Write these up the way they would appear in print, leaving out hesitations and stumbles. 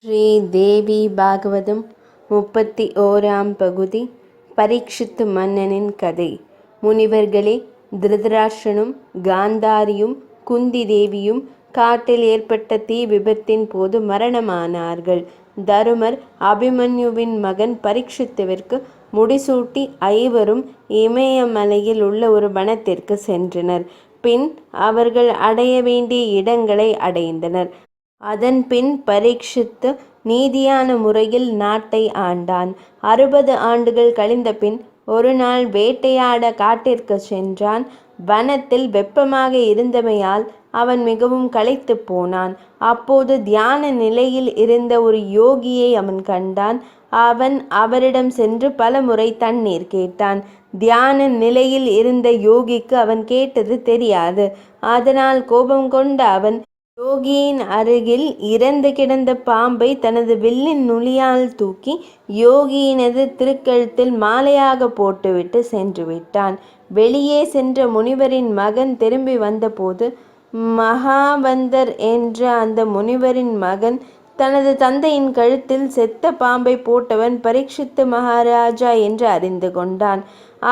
ஸ்ரீ தேவி பாகவதம் 31ஆம் பகுதி. பரீட்சித்து மன்னனின் கதை. முனிவர்களே, திருதராஷ்டிரனும் காந்தாரியும் குந்தி தேவியும் காட்டில் ஏற்பட்ட தீ விபத்தின் போது மரணமானார்கள். தருமர் அபிமன்யுவின் மகன் பரீட்சித்துவிற்கு முடிசூட்டி ஐவரும் இமயமலையில் உள்ள ஒரு வனத்திற்கு சென்றனர். பின் அவர்கள் அடைய வேண்டிய இடங்களை அடைந்தனர். அதன் பின் பரீட்சித்து நீதியான முறையில் நாட்டை ஆண்டான். 60 ஆண்டுகள் கழிந்த பின் ஒரு நாள் வேட்டையாட காட்டிற்கு சென்றான். வனத்தில் வெப்பமாக இருந்தமையால் அவன் மிகவும் களைத்து போனான். அப்போது தியான நிலையில் இருந்த ஒரு யோகியை அவன் கண்டான். அவன் அவரிடம் சென்று பலமுறை தண்ணீர் கேட்டான். தியான நிலையில் இருந்த யோகிக்கு அவன் கேட்டது தெரியாது. அதனால் கோபம் கொண்ட அவன் யோகியின் அருகில் இறந்து கிடந்த பாம்பை தனது வில்லின் நுனியால் தூக்கி யோகியினது திருக்கழுத்தில் மாலையாக போட்டுவிட்டு சென்று விட்டான். வெளியே சென்ற முனிவரின் மகன் திரும்பி வந்தபோது மகாவந்தர் என்ற அந்த முனிவரின் மகன் தனது தந்தையின் கழுத்தில் செத்த பாம்பை போட்டவன் பரீட்சித்து மகாராஜா என்று அறிந்து கொண்டான்.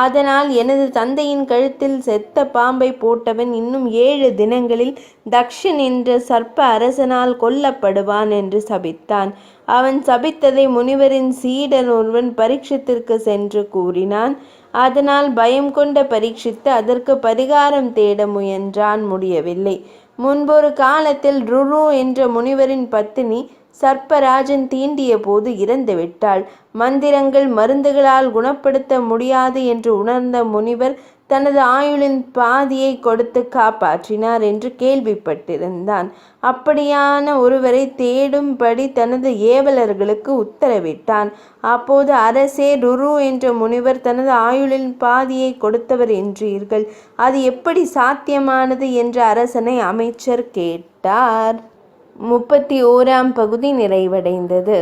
அதனால் எனது தந்தையின் கழுத்தில் செத்த பாம்பை போட்டவன் இன்னும் 7 தினங்களில் தக்ஷன் என்ற சர்ப்ப அரசனால் கொல்லப்படுவான் என்று சபித்தான். அவன் சபித்ததை முனிவரின் சீடன் ஒருவன் பரீட்சித்திற்கு சென்று கூறினான். அதனால் பயம் கொண்ட பரீட்சித்து அதற்கு பரிகாரம் தேட முயன்றான். முடியவில்லை. முன்பொரு காலத்தில் ருரு என்ற முனிவரின் பத்தினி சர்ப்பராஜன் தீண்டிய போது இறந்துவிட்டாள். மந்திரங்கள் மருந்துகளால் குணப்படுத்த முடியாது என்று உணர்ந்த முனிவர் தனது ஆயுளின் பாதியை கொடுத்து காப்பாற்றினார் என்று கேள்விப்பட்டிருந்தான். அப்படியான ஒருவரை தேடும்படி தனது ஏவலர்களுக்கு உத்தரவிட்டான். அப்போது, அரசே, ருரு என்ற முனிவர் தனது ஆயுளின் பாதியை கொடுத்தவர் என்றீர்கள். அது எப்படி சாத்தியமானது என்று அரசனை அமைச்சர் கேட்டார். 31ஆம் பகுதி நிறைவடைந்தது.